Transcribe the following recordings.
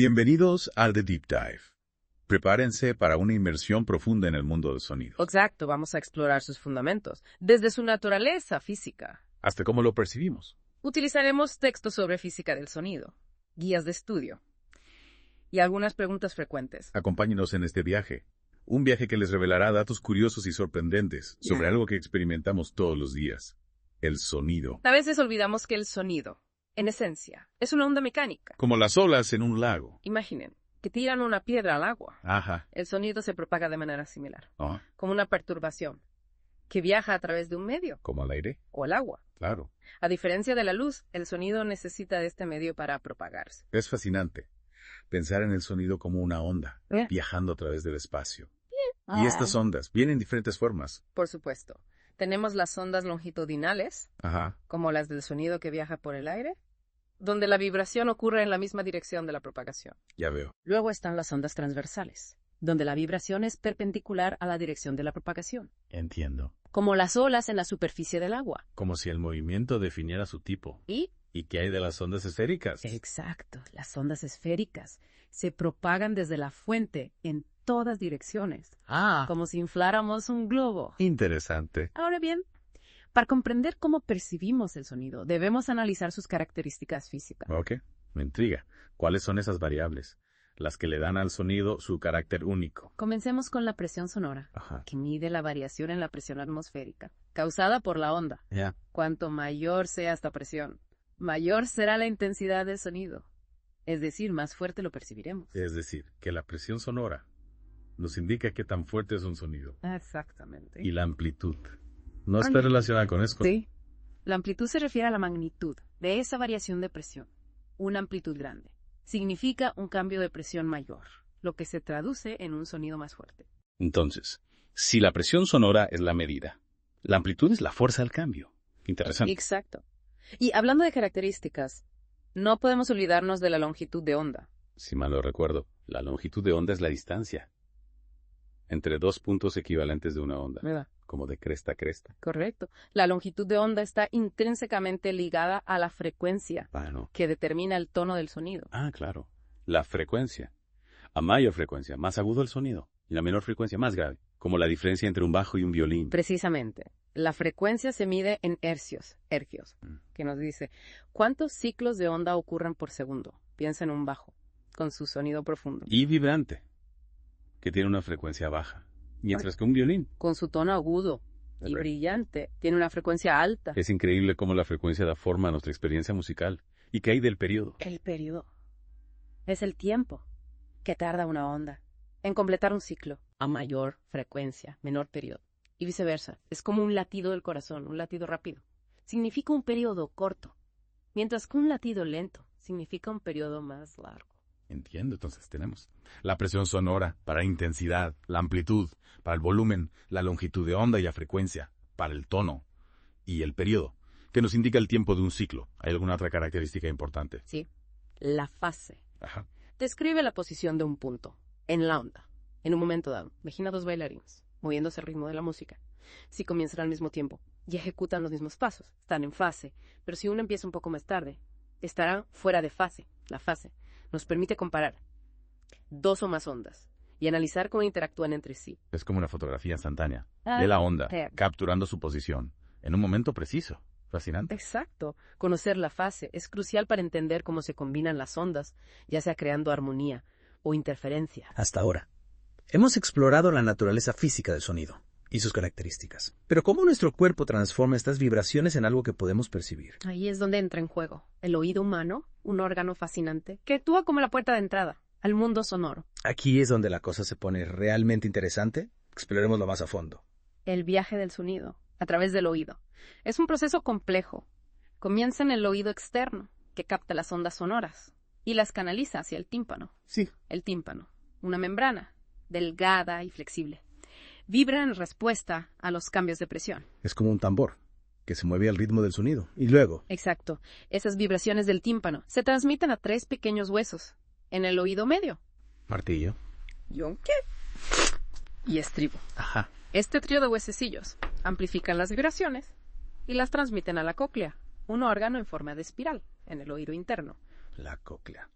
Bienvenidos al The Deep Dive. Prepárense para una inmersión profunda en el mundo del sonido. Exacto, vamos a explorar sus fundamentos, desde su naturaleza física. Hasta cómo lo percibimos. Utilizaremos textos sobre física del sonido, guías de estudio y algunas preguntas frecuentes. Acompáñenos en este viaje. Un viaje que les revelará datos curiosos y sorprendentes sobre algo que experimentamos todos los días. El sonido. A veces olvidamos que el sonido, en esencia, es una onda mecánica. Como las olas en un lago. Imaginen que tiran una piedra al agua. Ajá. El sonido se propaga de manera similar, Oh, como una perturbación que viaja a través de un medio ¿como al aire? o el agua. Claro. A diferencia de la luz, el sonido necesita de este medio para propagarse. Es fascinante pensar en el sonido como una onda, viajando a través del espacio. Y estas ondas vienen en diferentes formas. Por supuesto. Tenemos las ondas longitudinales, Ajá. como las del sonido que viaja por el aire, donde la vibración ocurre en la misma dirección de la propagación. Ya veo. Luego están las ondas transversales, donde la vibración es perpendicular a la dirección de la propagación, Entiendo. como las olas en la superficie del agua. Como si el movimiento definiera su tipo. Y, ¿Y qué hay de las ondas esféricas? exacto, las ondas esféricas se propagan desde la fuente en todas direcciones, como si infláramos un globo. Interesante. Ahora bien, para comprender cómo percibimos el sonido, debemos analizar sus características físicas. Ok, me intriga. ¿Cuáles son esas variables? Las que le dan al sonido su carácter único. Comencemos con la presión sonora, Ajá. que mide la variación en la presión atmosférica, causada por la onda. Ya. Cuanto mayor sea esta presión, mayor será la intensidad del sonido. Es decir, más fuerte lo percibiremos. Es decir, que la presión sonora nos indica qué tan fuerte es un sonido. Exactamente. Y la amplitud. ¿No está relacionada con eso? Sí. La amplitud se refiere a la magnitud de esa variación de presión. Una amplitud grande significa un cambio de presión mayor, lo que se traduce en un sonido más fuerte. Entonces, si la presión sonora es la medida, la amplitud es la fuerza del cambio. Interesante. Exacto. Y hablando de características, no podemos olvidarnos de la longitud de onda. Si mal lo recuerdo, la longitud de onda es la distancia entre dos puntos equivalentes de una onda, ¿Verdad? como de cresta a cresta. Correcto. La longitud de onda está intrínsecamente ligada a la frecuencia, Bueno. que determina el tono del sonido. Ah, claro. La frecuencia. A mayor frecuencia, más agudo el sonido. Y la menor frecuencia, más grave. Como la diferencia entre un bajo y un violín. Precisamente. La frecuencia se mide en hercios, que nos dice cuántos ciclos de onda ocurren por segundo. Piensa en un bajo, con su sonido profundo. Y vibrante, que tiene una frecuencia baja. Mientras que un violín. Con su tono agudo y brillante, tiene una frecuencia alta. Es increíble cómo la frecuencia da forma a nuestra experiencia musical. ¿Y qué hay del periodo? El periodo es el tiempo que tarda una onda en completar un ciclo. A mayor frecuencia, menor periodo. Y viceversa. Es como un latido del corazón, un latido rápido. Significa un periodo corto, mientras que un latido lento significa un periodo más largo. Entiendo, entonces tenemos la presión sonora para intensidad, la amplitud, para el volumen, la longitud de onda y la frecuencia, para el tono y el periodo, que nos indica el tiempo de un ciclo. ¿Hay alguna otra característica importante? Sí. La fase. Ajá. Describe la posición de un punto en la onda, en un momento dado. Imagina dos bailarines moviéndose al ritmo de la música. Si comienzan al mismo tiempo y ejecutan los mismos pasos, están en fase. Pero si uno empieza un poco más tarde, estarán fuera de fase. La fase nos permite comparar dos o más ondas y analizar cómo interactúan entre sí. Es como una fotografía instantánea de la onda, capturando su posición en un momento preciso. Fascinante. Exacto. Conocer la fase es crucial para entender cómo se combinan las ondas, ya sea creando armonía o interferencia. Hasta ahora, hemos explorado la naturaleza física del sonido y sus características. Pero ¿cómo nuestro cuerpo transforma estas vibraciones en algo que podemos percibir? Ahí es donde entra en juego el oído humano, un órgano fascinante que actúa como la puerta de entrada al mundo sonoro. Aquí es donde la cosa se pone realmente interesante. Exploremoslo más a fondo. El viaje del sonido a través del oído es un proceso complejo. Comienza en el oído externo, que capta las ondas sonoras y las canaliza hacia el tímpano. Sí. El tímpano, una membrana delgada y flexible, vibra en respuesta a los cambios de presión. Es como un tambor que se mueve al ritmo del sonido. Y luego... Exacto. Esas vibraciones del tímpano se transmiten a 3 pequeños huesos en el oído medio. Martillo. Yunque. Y estribo. Ajá. Este trío de huesecillos amplifican las vibraciones y las transmiten a la cóclea, un órgano en forma de espiral en el oído interno. La cóclea.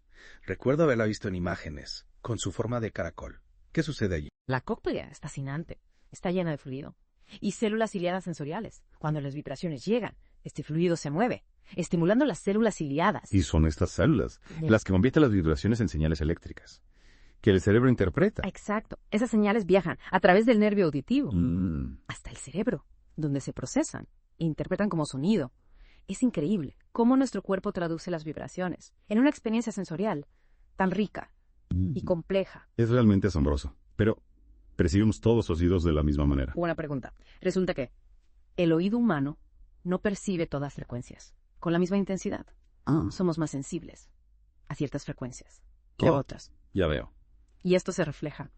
Recuerdo haberla visto en imágenes, con su forma de caracol. ¿Qué sucede allí? La cóclea es fascinante. Está llena de fluido. Y células ciliadas sensoriales. Cuando las vibraciones llegan, este fluido se mueve, estimulando las células ciliadas. Y son estas células las que convierten las vibraciones en señales eléctricas, que el cerebro interpreta. Exacto. Esas señales viajan a través del nervio auditivo hasta el cerebro, donde se procesan e interpretan como sonido. Es increíble cómo nuestro cuerpo traduce las vibraciones en una experiencia sensorial tan rica y compleja. Es realmente asombroso, pero percibimos todos los oídos de la misma manera. Buena pregunta. Resulta que el oído humano no percibe todas frecuencias con la misma intensidad. Somos más sensibles a ciertas frecuencias que a otras. Ya veo. Y esto se refleja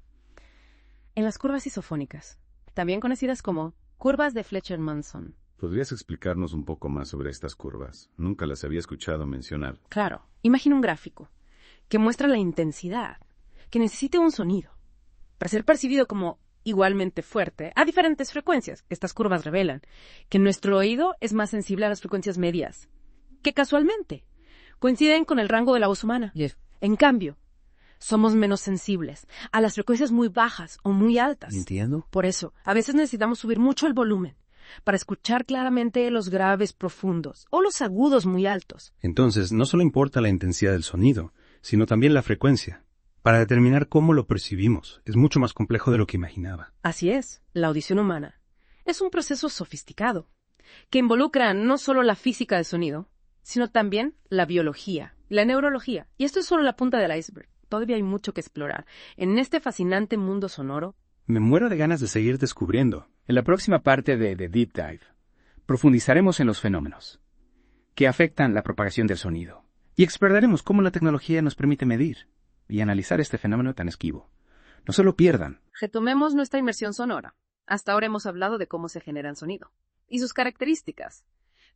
en las curvas isofónicas, también conocidas como curvas de Fletcher-Manson. ¿Podrías explicarnos un poco más sobre estas curvas? Nunca las había escuchado mencionar. Claro, imagina un gráfico que muestra la intensidad que necesita un sonido para ser percibido como igualmente fuerte a diferentes frecuencias. Estas curvas revelan que nuestro oído es más sensible a las frecuencias medias, que casualmente coinciden con el rango de la voz humana. En cambio, somos menos sensibles a las frecuencias muy bajas o muy altas. Entiendo. Por eso, a veces necesitamos subir mucho el volumen para escuchar claramente los graves profundos o los agudos muy altos. Entonces, no solo importa la intensidad del sonido, sino también la frecuencia. Para determinar cómo lo percibimos, es mucho más complejo de lo que imaginaba. Así es, la audición humana es un proceso sofisticado que involucra no solo la física del sonido, sino también la biología, la neurología. Y esto es solo la punta del iceberg. Todavía hay mucho que explorar en este fascinante mundo sonoro. Me muero de ganas de seguir descubriendo. En la próxima parte de The Deep Dive, profundizaremos en los fenómenos que afectan la propagación del sonido y exploraremos cómo la tecnología nos permite medir y analizar este fenómeno tan esquivo. No se lo pierdan. Retomemos nuestra inmersión sonora. Hasta ahora hemos hablado de cómo se generan sonido y sus características.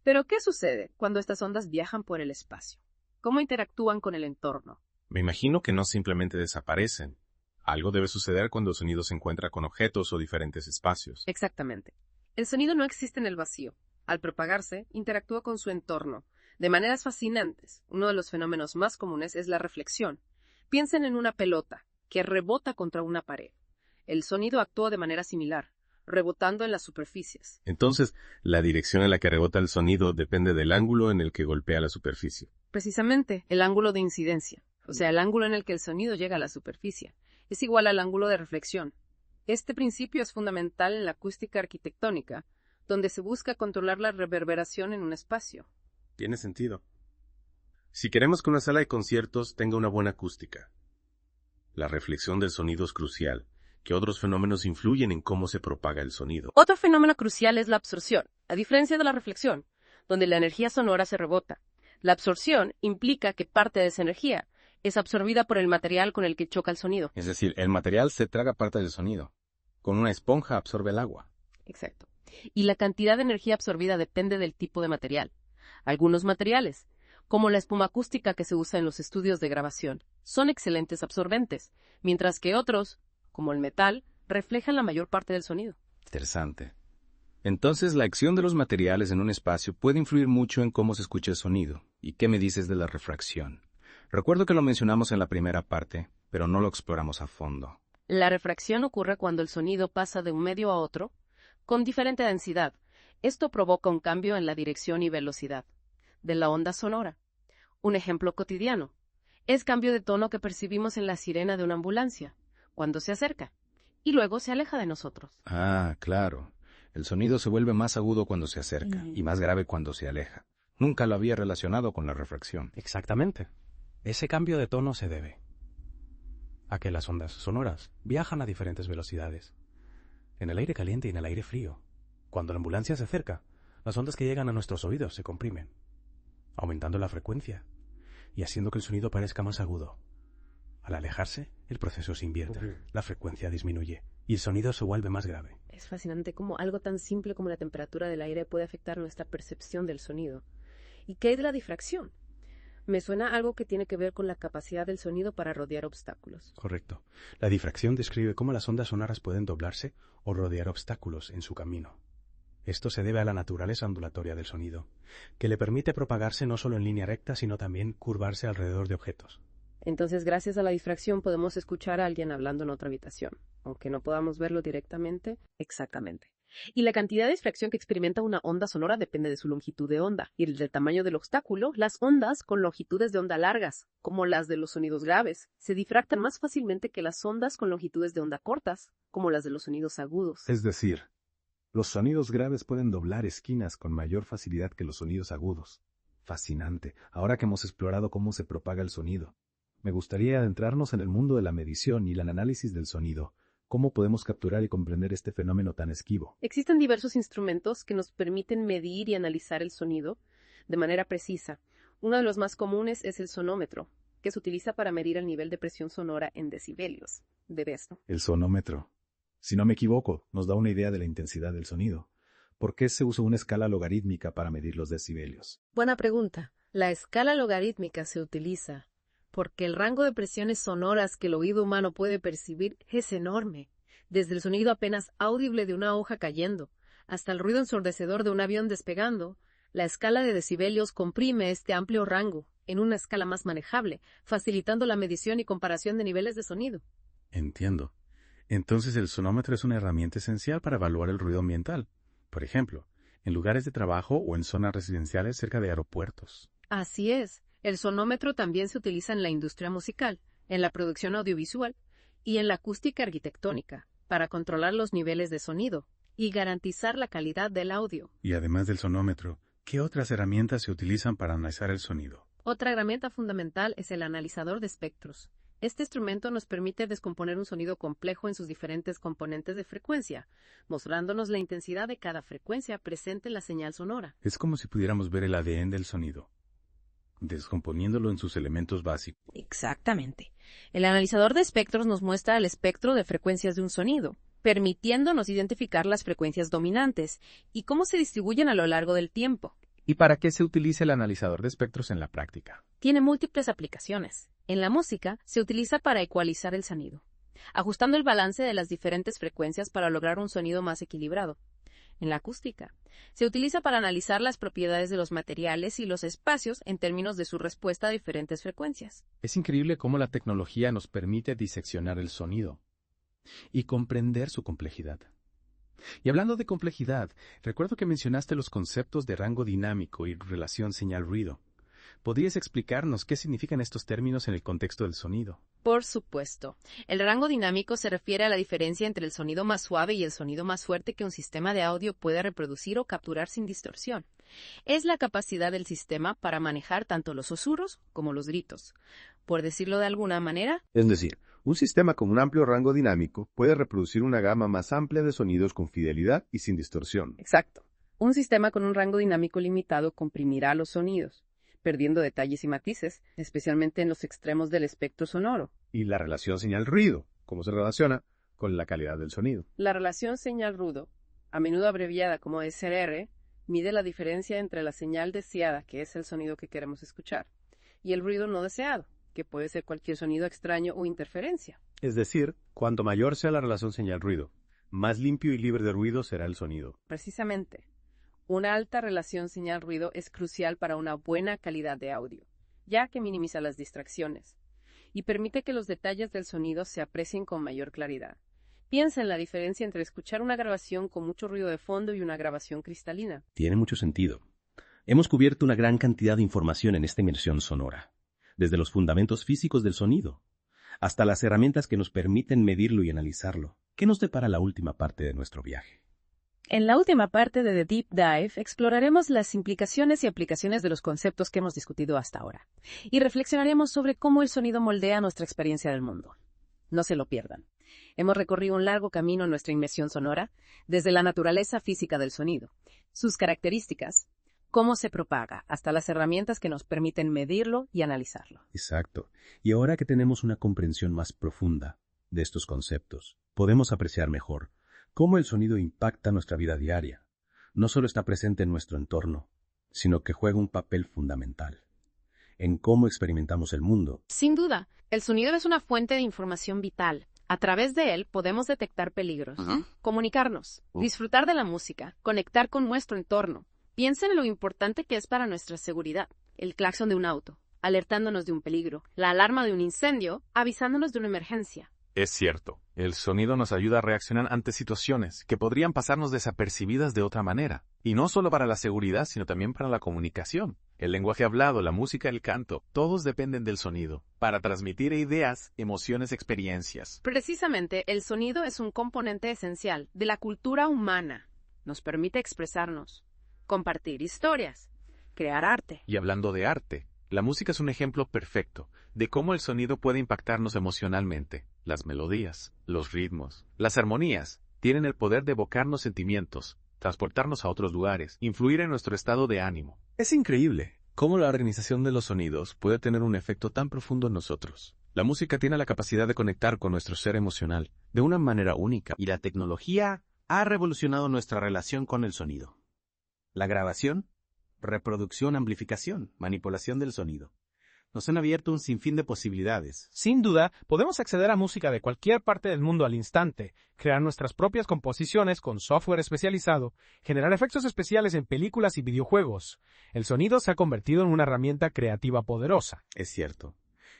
Pero, ¿qué sucede cuando estas ondas viajan por el espacio? ¿Cómo interactúan con el entorno? Me imagino que no simplemente desaparecen. Algo debe suceder cuando el sonido se encuentra con objetos o diferentes espacios. Exactamente. El sonido no existe en el vacío. Al propagarse, interactúa con su entorno de maneras fascinantes. Uno de los fenómenos más comunes es la reflexión. Piensen en una pelota que rebota contra una pared. El sonido actúa de manera similar, rebotando en las superficies. Entonces, la dirección en la que rebota el sonido depende del ángulo en el que golpea la superficie. Precisamente, el ángulo de incidencia, o sea, el ángulo en el que el sonido llega a la superficie, es igual al ángulo de reflexión. Este principio es fundamental en la acústica arquitectónica, donde se busca controlar la reverberación en un espacio. Tiene sentido. Si queremos que una sala de conciertos tenga una buena acústica, la reflexión del sonido es crucial. ¿Qué otros fenómenos influyen en cómo se propaga el sonido? Otro fenómeno crucial es la absorción, a diferencia de la reflexión, donde la energía sonora se rebota. La absorción implica que parte de esa energía es absorbida por el material con el que choca el sonido. Es decir, el material se traga parte del sonido. Con una esponja absorbe el agua. Exacto. Y la cantidad de energía absorbida depende del tipo de material. Algunos materiales, como la espuma acústica que se usa en los estudios de grabación, son excelentes absorbentes, mientras que otros, como el metal, reflejan la mayor parte del sonido. Interesante. Entonces, la acción de los materiales en un espacio puede influir mucho en cómo se escucha el sonido. ¿Y qué me dices de la refracción? Recuerdo que lo mencionamos en la primera parte, pero no lo exploramos a fondo. La refracción ocurre cuando el sonido pasa de un medio a otro con diferente densidad. Esto provoca un cambio en la dirección y velocidad de la onda sonora. Un ejemplo cotidiano es cambio de tono que percibimos en la sirena de una ambulancia cuando se acerca y luego se aleja de nosotros. Ah, claro. El sonido se vuelve más agudo cuando se acerca y más grave cuando se aleja. Nunca lo había relacionado con la refracción. Exactamente. Ese cambio de tono se debe a que las ondas sonoras viajan a diferentes velocidades, en el aire caliente y en el aire frío. Cuando la ambulancia se acerca, las ondas que llegan a nuestros oídos se comprimen, aumentando la frecuencia y haciendo que el sonido parezca más agudo. Al alejarse, el proceso se invierte, la frecuencia disminuye y el sonido se vuelve más grave. Es fascinante cómo algo tan simple como la temperatura del aire puede afectar nuestra percepción del sonido. ¿Y qué hay de la difracción? Me suena algo que tiene que ver con la capacidad del sonido para rodear obstáculos. Correcto. La difracción describe cómo las ondas sonoras pueden doblarse o rodear obstáculos en su camino. Esto se debe a la naturaleza ondulatoria del sonido, que le permite propagarse no solo en línea recta, sino también curvarse alrededor de objetos. Entonces, gracias a la difracción podemos escuchar a alguien hablando en otra habitación, aunque no podamos verlo directamente. Exactamente. Y la cantidad de difracción que experimenta una onda sonora depende de su longitud de onda y del tamaño del obstáculo. Las ondas con longitudes de onda largas, como las de los sonidos graves, se difractan más fácilmente que las ondas con longitudes de onda cortas, como las de los sonidos agudos. Es decir, los sonidos graves pueden doblar esquinas con mayor facilidad que los sonidos agudos. Fascinante, ahora que hemos explorado cómo se propaga el sonido. Me gustaría adentrarnos en el mundo de la medición y el análisis del sonido. ¿Cómo podemos capturar y comprender este fenómeno tan esquivo? Existen diversos instrumentos que nos permiten medir y analizar el sonido de manera precisa. Uno de los más comunes es el sonómetro, que se utiliza para medir el nivel de presión sonora en decibelios. ¿Debes, no? El sonómetro. Si no me equivoco, nos da una idea de la intensidad del sonido. ¿Por qué se usa una escala logarítmica para medir los decibelios? Buena pregunta. La escala logarítmica se utiliza porque el rango de presiones sonoras que el oído humano puede percibir es enorme, desde el sonido apenas audible de una hoja cayendo, hasta el ruido ensordecedor de un avión despegando. La escala de decibelios comprime este amplio rango en una escala más manejable, facilitando la medición y comparación de niveles de sonido. Entiendo. Entonces el sonómetro es una herramienta esencial para evaluar el ruido ambiental. Por ejemplo, en lugares de trabajo o en zonas residenciales cerca de aeropuertos. Así es. El sonómetro también se utiliza en la industria musical, en la producción audiovisual y en la acústica arquitectónica, para controlar los niveles de sonido y garantizar la calidad del audio. Y además del sonómetro, ¿qué otras herramientas se utilizan para analizar el sonido? Otra herramienta fundamental es el analizador de espectros. Este instrumento nos permite descomponer un sonido complejo en sus diferentes componentes de frecuencia, mostrándonos la intensidad de cada frecuencia presente en la señal sonora. Es como si pudiéramos ver el ADN del sonido, descomponiéndolo en sus elementos básicos. Exactamente. El analizador de espectros nos muestra el espectro de frecuencias de un sonido, permitiéndonos identificar las frecuencias dominantes y cómo se distribuyen a lo largo del tiempo. ¿Y para qué se utiliza el analizador de espectros en la práctica? Tiene múltiples aplicaciones. En la música se utiliza para ecualizar el sonido, ajustando el balance de las diferentes frecuencias para lograr un sonido más equilibrado. En la acústica se utiliza para analizar las propiedades de los materiales y los espacios en términos de su respuesta a diferentes frecuencias. Es increíble cómo la tecnología nos permite diseccionar el sonido y comprender su complejidad. Y hablando de complejidad, recuerdo que mencionaste los conceptos de rango dinámico y relación señal-ruido. ¿Podrías explicarnos qué significan estos términos en el contexto del sonido? Por supuesto. El rango dinámico se refiere a la diferencia entre el sonido más suave y el sonido más fuerte que un sistema de audio puede reproducir o capturar sin distorsión. Es la capacidad del sistema para manejar tanto los susurros como los gritos. Por decirlo de alguna manera, es decir, un sistema con un amplio rango dinámico puede reproducir una gama más amplia de sonidos con fidelidad y sin distorsión. Exacto. Un sistema con un rango dinámico limitado comprimirá los sonidos, perdiendo detalles y matices, especialmente en los extremos del espectro sonoro. Y la relación señal-ruido, ¿cómo se relaciona con la calidad del sonido? La relación señal-ruido, a menudo abreviada como SRR, mide la diferencia entre la señal deseada, que es el sonido que queremos escuchar, y el ruido no deseado, que puede ser cualquier sonido extraño o interferencia. Es decir, cuanto mayor sea la relación señal-ruido, más limpio y libre de ruido será el sonido. Precisamente. Una alta relación señal-ruido es crucial para una buena calidad de audio, ya que minimiza las distracciones y permite que los detalles del sonido se aprecien con mayor claridad. Piensa en la diferencia entre escuchar una grabación con mucho ruido de fondo y una grabación cristalina. Tiene mucho sentido. Hemos cubierto una gran cantidad de información en esta inmersión sonora, desde los fundamentos físicos del sonido hasta las herramientas que nos permiten medirlo y analizarlo. ¿Qué nos depara la última parte de nuestro viaje? En la última parte de The Deep Dive exploraremos las implicaciones y aplicaciones de los conceptos que hemos discutido hasta ahora y reflexionaremos sobre cómo el sonido moldea nuestra experiencia del mundo. No se lo pierdan. Hemos recorrido un largo camino en nuestra inmersión sonora, desde la naturaleza física del sonido, sus características, cómo se propaga, hasta las herramientas que nos permiten medirlo y analizarlo. Exacto. Y ahora que tenemos una comprensión más profunda de estos conceptos, podemos apreciar mejor cómo el sonido impacta nuestra vida diaria. No solo está presente en nuestro entorno, sino que juega un papel fundamental en cómo experimentamos el mundo. Sin duda, el sonido es una fuente de información vital. A través de él podemos detectar peligros, comunicarnos, disfrutar de la música, conectar con nuestro entorno. Piensa en lo importante que es para nuestra seguridad. El claxon de un auto, alertándonos de un peligro, la alarma de un incendio, avisándonos de una emergencia. Es cierto, el sonido nos ayuda a reaccionar ante situaciones que podrían pasarnos desapercibidas de otra manera. Y no solo para la seguridad, sino también para la comunicación. El lenguaje hablado, la música, el canto, todos dependen del sonido, para transmitir ideas, emociones, experiencias. Precisamente, el sonido es un componente esencial de la cultura humana. Nos permite expresarnos, compartir historias, crear arte. Y hablando de arte, la música es un ejemplo perfecto de cómo el sonido puede impactarnos emocionalmente. Las melodías, los ritmos, las armonías tienen el poder de evocarnos sentimientos, transportarnos a otros lugares, influir en nuestro estado de ánimo. Es increíble cómo la organización de los sonidos puede tener un efecto tan profundo en nosotros. La música tiene la capacidad de conectar con nuestro ser emocional de una manera única. Y la tecnología ha revolucionado nuestra relación con el sonido. La grabación, reproducción, amplificación, manipulación del sonido. Nos han abierto un sinfín de posibilidades. Sin duda, podemos acceder a música de cualquier parte del mundo al instante, crear nuestras propias composiciones con software especializado, generar efectos especiales en películas y videojuegos. El sonido se ha convertido en una herramienta creativa poderosa. Es cierto.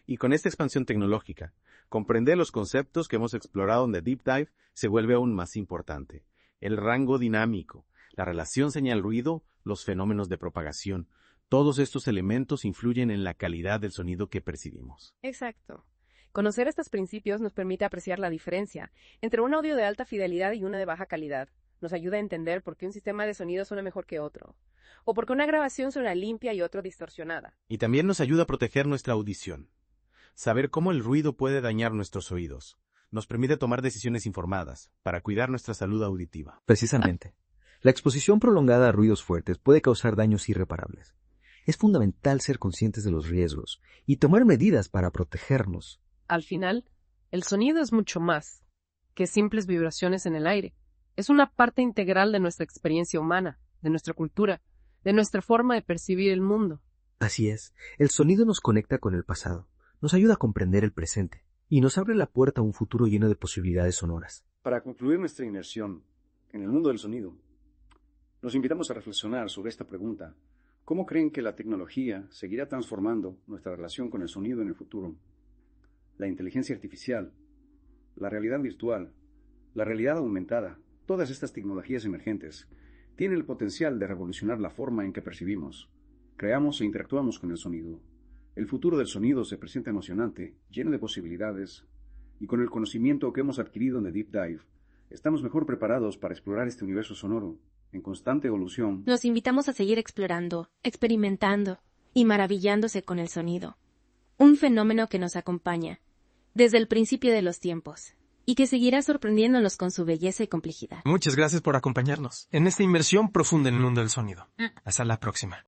Y con esta expansión tecnológica, comprender los conceptos que hemos explorado en The Deep Dive se vuelve aún más importante. El rango dinámico, la relación señal-ruido, los fenómenos de propagación. Todos estos elementos influyen en la calidad del sonido que percibimos. Exacto. Conocer estos principios nos permite apreciar la diferencia entre un audio de alta fidelidad y una de baja calidad. Nos ayuda a entender por qué un sistema de sonido suena mejor que otro, o por qué una grabación suena limpia y otra distorsionada. Y también nos ayuda a proteger nuestra audición. Saber cómo el ruido puede dañar nuestros oídos nos permite tomar decisiones informadas para cuidar nuestra salud auditiva. Precisamente, la exposición prolongada a ruidos fuertes puede causar daños irreparables. Es fundamental ser conscientes de los riesgos y tomar medidas para protegernos. Al final, el sonido es mucho más que simples vibraciones en el aire. Es una parte integral de nuestra experiencia humana, de nuestra cultura, de nuestra forma de percibir el mundo. Así es, el sonido nos conecta con el pasado, nos ayuda a comprender el presente y nos abre la puerta a un futuro lleno de posibilidades sonoras. Para concluir nuestra inmersión en el mundo del sonido, nos invitamos a reflexionar sobre esta pregunta. ¿Cómo creen que la tecnología seguirá transformando nuestra relación con el sonido en el futuro? La inteligencia artificial, la realidad virtual, la realidad aumentada, todas estas tecnologías emergentes tienen el potencial de revolucionar la forma en que percibimos, creamos e interactuamos con el sonido. El futuro del sonido se presenta emocionante, lleno de posibilidades, y con el conocimiento que hemos adquirido en The Deep Dive, estamos mejor preparados para explorar este universo sonoro en constante evolución. Los invitamos a seguir explorando, experimentando y maravillándose con el sonido. Un fenómeno que nos acompaña desde el principio de los tiempos y que seguirá sorprendiéndonos con su belleza y complejidad. Muchas gracias por acompañarnos en esta inmersión profunda en el mundo del sonido. Hasta la próxima.